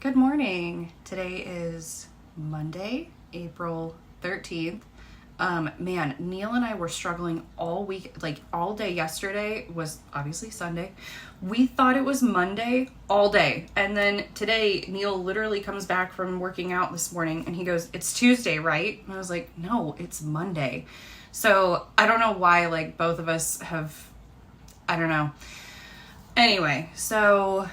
Good morning. Today is Monday, April 13th. Man, Neil and I were struggling all week, like all day. Yesterday was obviously Sunday. We thought it was Monday all day. And then today, Neil literally comes back from working out this morning and he goes, "It's Tuesday, right?" And I was like, "No, it's Monday." So I don't know why, like, both of us have, I don't know. Anyway, so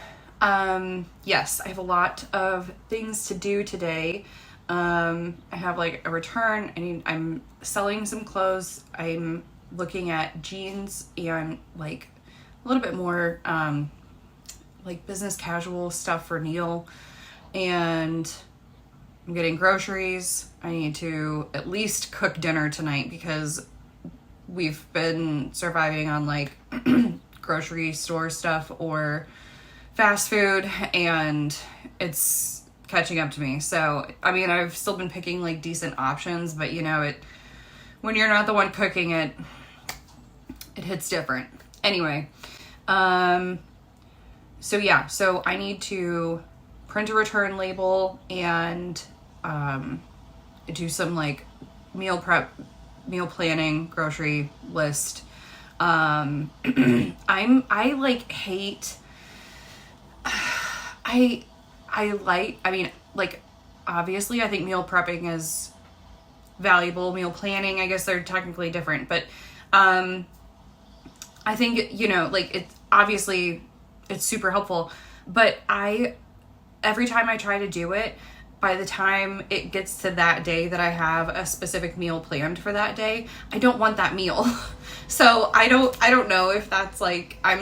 yes, I have a lot of things to do today. I have like a return. I'm selling some clothes. I'm looking at jeans and like a little bit more like business casual stuff for Neil. And I'm getting groceries. I need to at least cook dinner tonight because we've been surviving on like grocery store stuff or fast food, and it's catching up to me. So, I mean, I've still been picking like decent options, but you know, when you're not the one cooking it hits different. Anyway, so yeah, so I need to print a return label and do some like meal prep, meal planning, grocery list. I like hate, obviously I think meal prepping is valuable. Meal planning, I guess they're technically different, but I think, you know, like it's super helpful, but every time I try to do it, by the time it gets to that day that I have a specific meal planned for that day, I don't want that meal. So I don't know if that's like, I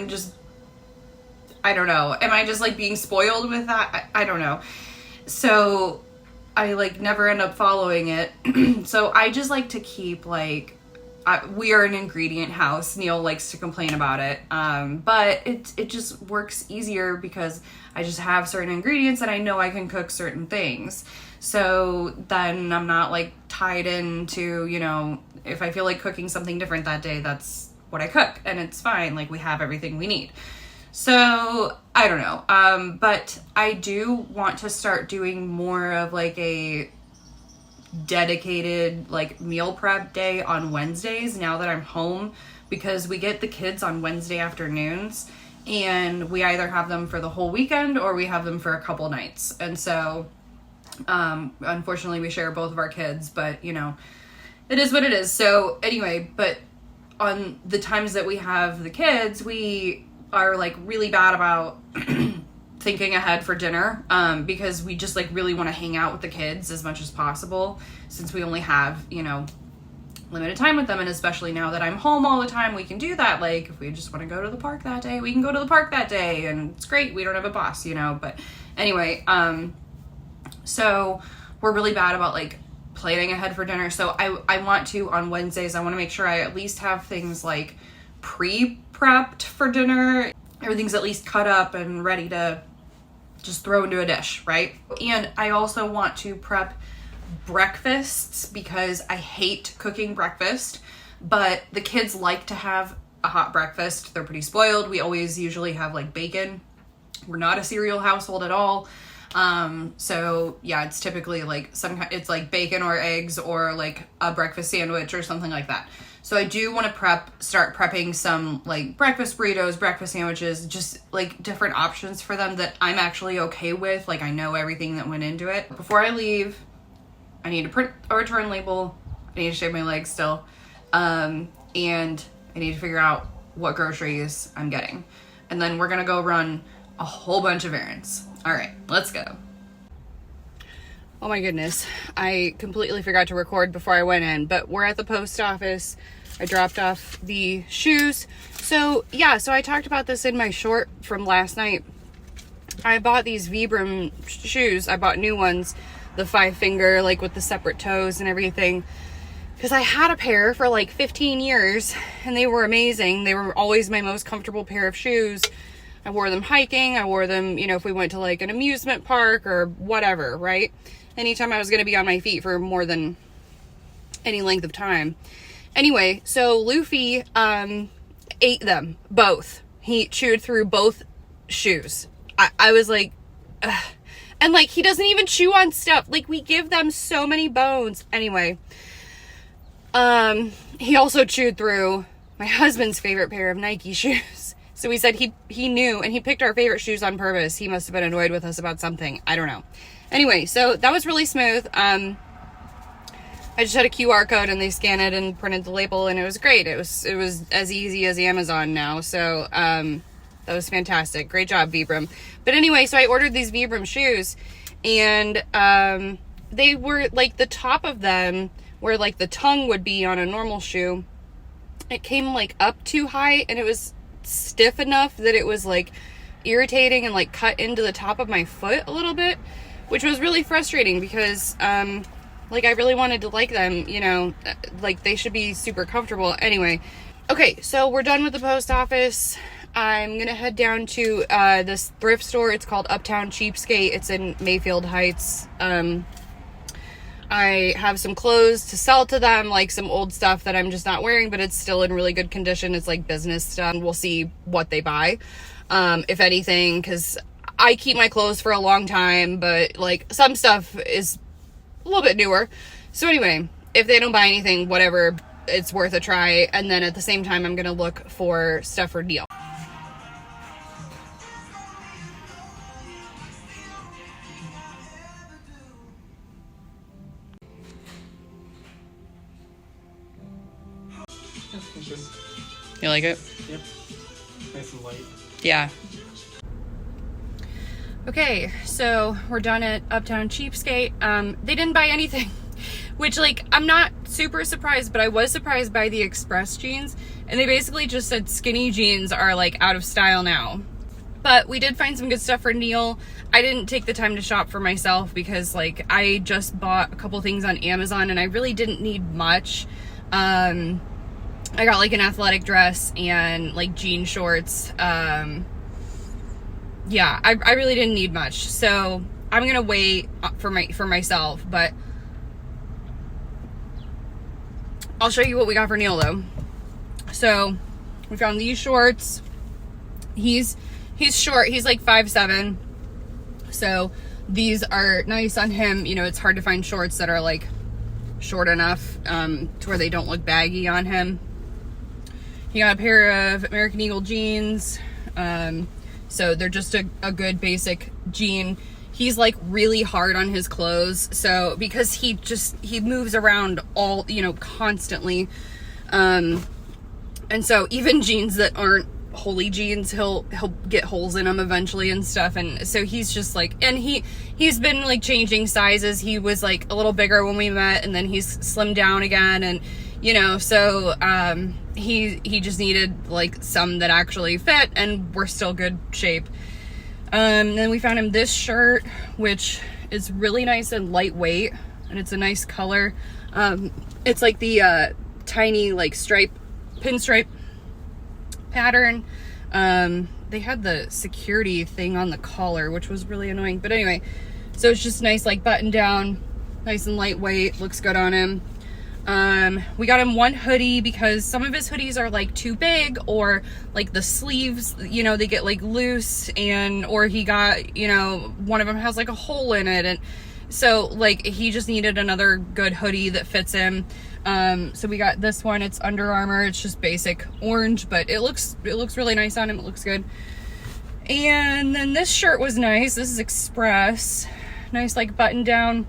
don't know. Am I just like being spoiled with that? I don't know. So I like never end up following it. So I just like to keep like, we are an ingredient house. Neil likes to complain about it. But it just works easier because I just have certain ingredients and I know I can cook certain things. So then I'm not like tied into, you know, if I feel like cooking something different that day, that's what I cook and it's fine. Like we have everything we need. So I don't know. But I do want to start doing more of like a dedicated like meal prep day on Wednesdays now that I'm home, because we get the kids on Wednesday afternoons and we either have them for the whole weekend or we have them for a couple nights. And so unfortunately we share both of our kids, but you know, it is what it is. So anyway, but on the times that we have the kids, we are like really bad about thinking ahead for dinner, because we just like really want to hang out with the kids as much as possible, since we only have, you know, limited time with them. And especially now that I'm home all the time, we can do that. Like if we just want to go to the park that day, we can go to the park that day, and it's great. We don't have a boss, you know. But anyway, so we're really bad about like planning ahead for dinner. So I want to, on Wednesdays, I want to make sure I at least have things like pre-prepped for dinner. Everything's at least cut up and ready to just throw into a dish, right? And I also want to prep breakfasts because I hate cooking breakfast, but the kids like to have a hot breakfast. They're pretty spoiled. We always usually have like bacon. We're not a cereal household at all. So yeah, it's typically like it's like bacon or eggs or like a breakfast sandwich or something like that. So I do want to start prepping some like breakfast burritos, breakfast sandwiches, just like different options for them that I'm actually okay with. Like I know everything that went into it. Before I leave, I need to print a return label. I need to shave my legs still. And I need to figure out what groceries I'm getting. And then we're going to go run a whole bunch of errands. All right, let's go. Oh my goodness. I completely forgot to record before I went in, but we're at the post office. I dropped off the shoes. So yeah, so I talked about this in my short from last night. I bought these Vibram shoes. I bought new ones, the 5-finger, like with the separate toes and everything, because I had a pair for like 15 years and they were amazing. They were always my most comfortable pair of shoes. I wore them hiking. I wore them, you know, if we went to like an amusement park or whatever, right? Anytime I was going to be on my feet for more than any length of time. Anyway, so Luffy ate them both. He chewed through both shoes. I was like, ugh. And like, he doesn't even chew on stuff. Like, we give them so many bones. Anyway, he also chewed through my husband's favorite pair of Nike shoes. So he said he knew, and he picked our favorite shoes on purpose. He must have been annoyed with us about something. I don't know. Anyway, so that was really smooth. I just had a QR code and they scanned it and printed the label, and it was great. It was as easy as Amazon now. So, that was fantastic. Great job, Vibram. But anyway, so I ordered these Vibram shoes, and, they were like, the top of them where like the tongue would be on a normal shoe, it came like up too high, and it was stiff enough that it was like irritating and like cut into the top of my foot a little bit, which was really frustrating because, like, I really wanted to like them, you know, like they should be super comfortable. Anyway, okay, so we're done with the post office. I'm gonna head down to this thrift store. It's called Uptown Cheapskate. It's in Mayfield Heights. I have some clothes to sell to them, like some old stuff that I'm just not wearing, but it's still in really good condition. It's like business stuff. We'll see what they buy, if anything, because I keep my clothes for a long time, but like some stuff is a little bit newer. So anyway, if they don't buy anything, whatever, it's worth a try. And then at the same time, I'm gonna look for stuff for Neil. You like it? Yep. Nice and light. Yeah. Okay, so we're done at Uptown Cheapskate. They didn't buy anything, which, like, I'm not super surprised, but I was surprised by the Express jeans, and they basically just said skinny jeans are, like, out of style now. But we did find some good stuff for Neil. I didn't take the time to shop for myself because, like, I just bought a couple things on Amazon, and I really didn't need much. I got, like, an athletic dress and, like, jean shorts. Yeah, I really didn't need much. So I'm gonna wait for myself, but I'll show you what we got for Neil, though. So we found these shorts. He's short. He's like 5'7". So these are nice on him. You know, it's hard to find shorts that are, like, short enough to where they don't look baggy on him. He got a pair of American Eagle jeans. So they're just a good basic jean. He's like really hard on his clothes. So because he moves around all, you know, constantly. And so even jeans that aren't holy jeans, he'll get holes in them eventually and stuff. And so he's just like, and he's been like changing sizes. He was like a little bigger when we met, and then he's slimmed down again. And, you know, so, he just needed like some that actually fit, and we're still good shape. Then we found him this shirt, which is really nice and lightweight, and it's a nice color. It's like the tiny like pinstripe pattern. They had the security thing on the collar, which was really annoying, but anyway, so it's just nice, like button down, nice and lightweight, looks good on him. We got him one hoodie because some of his hoodies are like too big, or like the sleeves, you know, they get like loose, or he got, you know, one of them has like a hole in it, and so like he just needed another good hoodie that fits him. So we got this one. It's Under Armour. It's just basic orange, but it looks really nice on him. It looks good. And then this shirt was nice. This is Express. Nice like button down,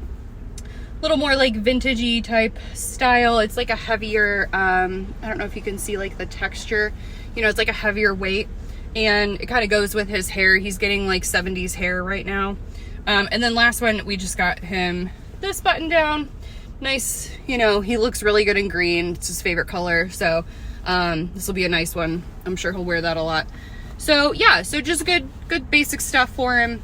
little more like vintagey type style. It's like a heavier, I don't know if you can see like the texture, you know, it's like a heavier weight, and it kind of goes with his hair. He's getting like 70s hair right now. And then last one, we just got him this button down. Nice, you know, he looks really good in green. It's his favorite color. So, this will be a nice one. I'm sure he'll wear that a lot. So yeah, so just good basic stuff for him.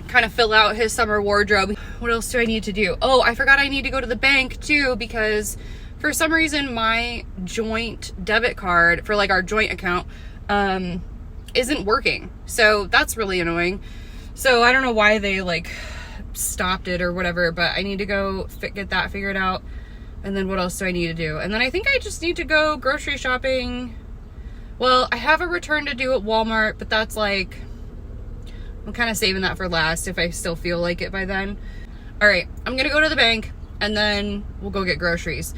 Kind of fill out his summer wardrobe. What else do I need to do? Oh, I forgot I need to go to the bank too, because for some reason my joint debit card for like our joint account isn't working. So that's really annoying. So I don't know why they like stopped it or whatever, but I need to go get that figured out. And then what else do I need to do? And then I think I just need to go grocery shopping. Well, I have a return to do at Walmart, but that's like I'm kind of saving that for last if I still feel like it by then. All right, I'm gonna go to the bank and then we'll go get groceries.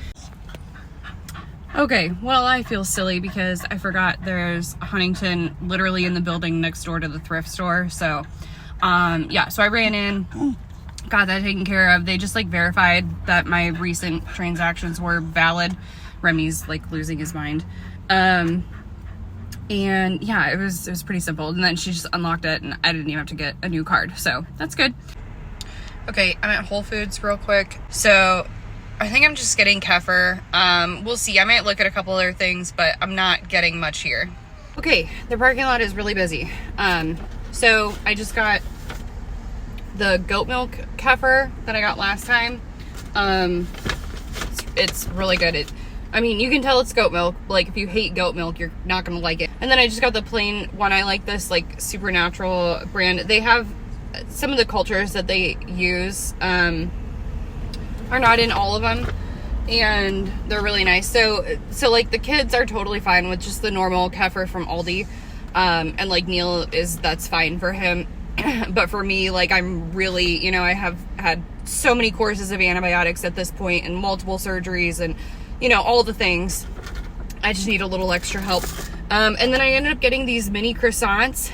Okay, well, I feel silly because I forgot there's a Huntington literally in the building next door to the thrift store. So, yeah, so I ran in, got that taken care of. They just like verified that my recent transactions were valid. Remi's like losing his mind. And yeah, it was pretty simple. And then she just unlocked it and I didn't even have to get a new card. So that's good. Okay, I'm at Whole Foods real quick. So I think I'm just getting kefir. We'll see. I might look at a couple other things, but I'm not getting much here. Okay, the parking lot is really busy. So I just got the goat milk kefir that I got last time. It's really good. I mean, you can tell it's goat milk. Like, if you hate goat milk, you're not gonna like it. And then I just got the plain one. I like this, like, Supernatural brand. They have some of the cultures that they use, are not in all of them, and they're really nice. So like the kids are totally fine with just the normal kefir from Aldi, and like Neil that's fine for him. But for me, like, I'm really, you know, I have had so many courses of antibiotics at this point and multiple surgeries and, you know, all the things. I just need a little extra help. And then I ended up getting these mini croissants.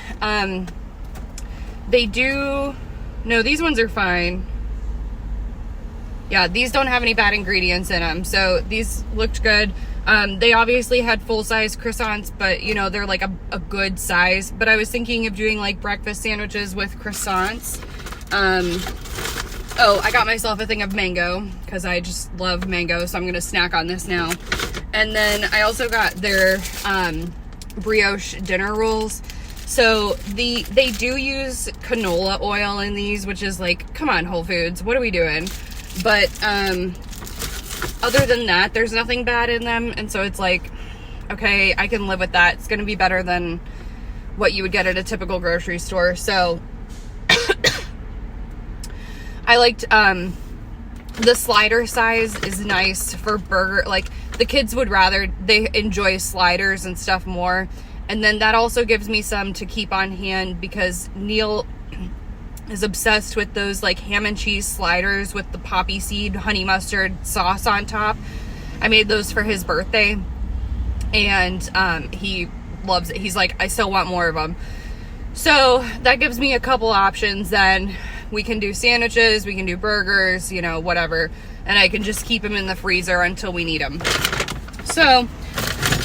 These ones are fine. Yeah, these don't have any bad ingredients in them, so these looked good. They obviously had full-size croissants, but, you know, they're like a good size. But I was thinking of doing like breakfast sandwiches with croissants. Oh, I got myself a thing of mango because I just love mango, so I'm gonna snack on this now. And then I also got their brioche dinner rolls. So they do use canola oil in these, which is like, come on, Whole Foods, what are we doing? But other than that, there's nothing bad in them. And so it's like, okay, I can live with that. It's going to be better than what you would get at a typical grocery store. So I liked the slider size is nice for burger. Like, the kids they enjoy sliders and stuff more. And then that also gives me some to keep on hand because Neil is obsessed with those like ham and cheese sliders with the poppy seed honey mustard sauce on top. I made those for his birthday and he loves it. He's like, I still want more of them. So that gives me a couple options. Then we can do sandwiches, we can do burgers, you know, whatever, and I can just keep them in the freezer until we need them. So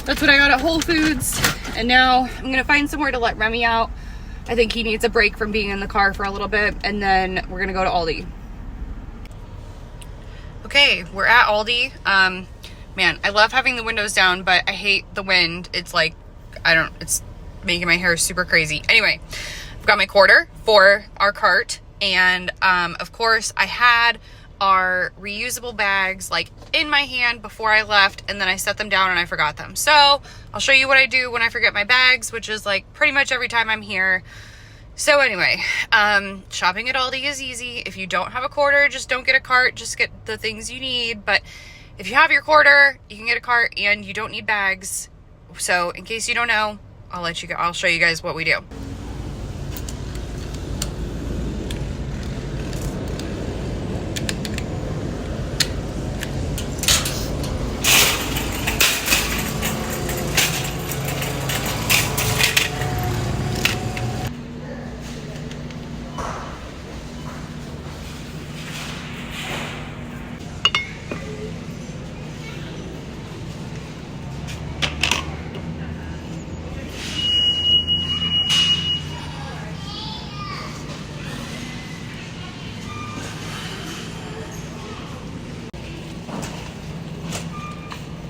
that's what I got at Whole Foods. And now I'm gonna find somewhere to let Remi out. I think he needs a break from being in the car for a little bit, and then we're gonna go to Aldi. Okay, we're at Aldi. Man, I love having the windows down, but I hate the wind. It's like, it's making my hair super crazy. Anyway, I've got my quarter for our cart, and of course I had our reusable bags like in my hand before I left, and then I set them down and I forgot them. So I'll show you what I do when I forget my bags, which is like pretty much every time I'm here. So anyway, shopping at Aldi is easy. If you don't have a quarter, just don't get a cart, just get the things you need. But if you have your quarter, you can get a cart and you don't need bags. So in case you don't know, I'll show you guys what we do.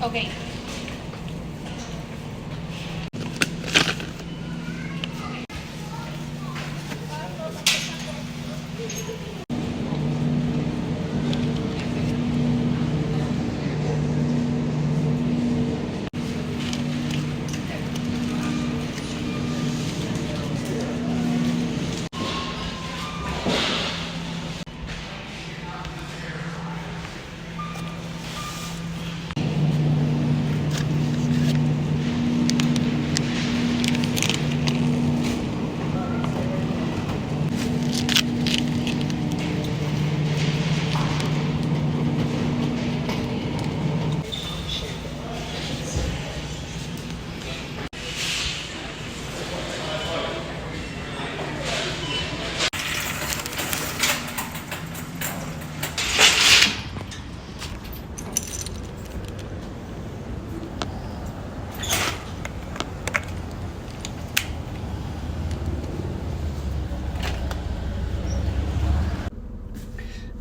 Okay.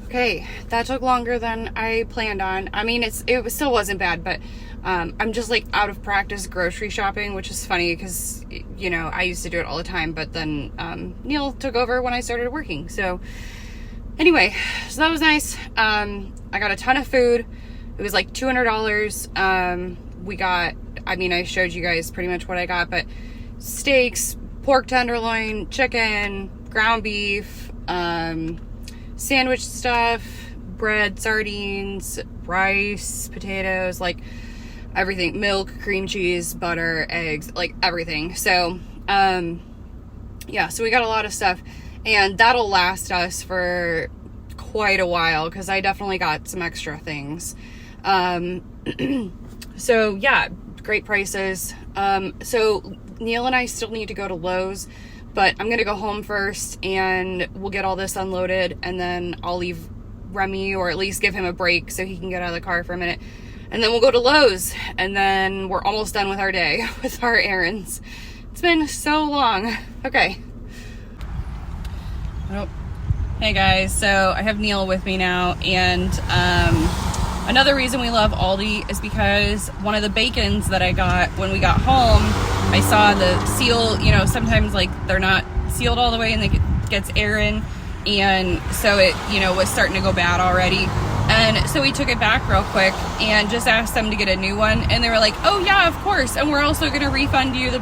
Okay, that took longer than I planned on. I mean, still wasn't bad, but I'm just like out of practice grocery shopping, which is funny because, you know, I used to do it all the time, but then Neil took over when I started working. So anyway, so that was nice. I got a ton of food. It was like $200. We got, I mean, I showed you guys pretty much what I got, but steaks, pork tenderloin, chicken, ground beef, sandwich stuff, bread, sardines, rice, potatoes, like everything, milk, cream cheese, butter, eggs, like everything. So, yeah, so we got a lot of stuff, and that'll last us for quite a while because I definitely got some extra things. So yeah, great prices. So Neil and I still need to go to Lowe's, but I'm gonna go home first and we'll get all this unloaded, and then I'll leave Remi, or at least give him a break so he can get out of the car for a minute, and then we'll go to Lowe's, and then we're almost done with our day with our errands. It's been so long. Okay. Oh. Hey guys, so I have Neil with me now, and another reason we love Aldi is because one of the bacons that I got when we got home, I saw the seal, you know, sometimes like they're not sealed all the way and it gets air in, and so it, you know, was starting to go bad already. And so we took it back real quick and just asked them to get a new one, and they were like, oh yeah, of course, and we're also going to refund you the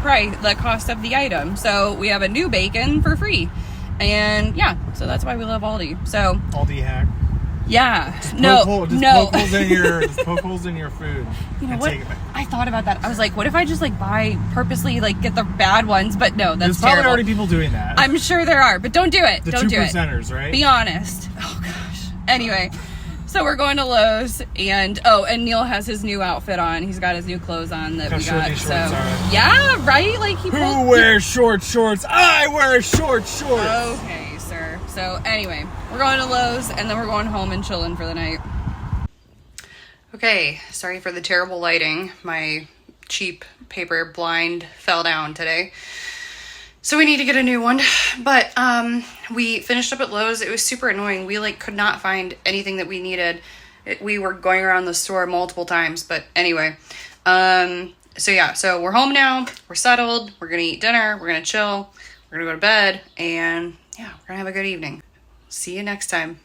cost of the item. So we have a new bacon for free. And yeah, so that's why we love Aldi. So Aldi hack. Yeah. Just no. poke holes in your food. You know and what? take it back. I thought about that. I was like, what if I just like purposely like get the bad ones? But no, that's There's probably terrible. already people doing that. I'm sure there are, but don't do it. Don't do it. The 2%ers, right? Be honest. Oh gosh. Anyway, so we're going to Lowe's, and Neil has his new outfit on. He's got his new clothes on that we got. These So shorts are. yeah, right? Like Who wears short shorts? I wear short shorts. Okay, sir. So anyway, we're going to Lowe's, and then we're going home and chilling for the night. Okay, sorry for the terrible lighting. My cheap paper blind fell down today, so we need to get a new one. But we finished up at Lowe's. It was super annoying. We like could not find anything that we needed. We were going around the store multiple times, but anyway. So yeah, so we're home now. We're settled. We're gonna eat dinner. We're gonna chill. We're gonna go to bed, and yeah, we're gonna have a good evening. See you next time.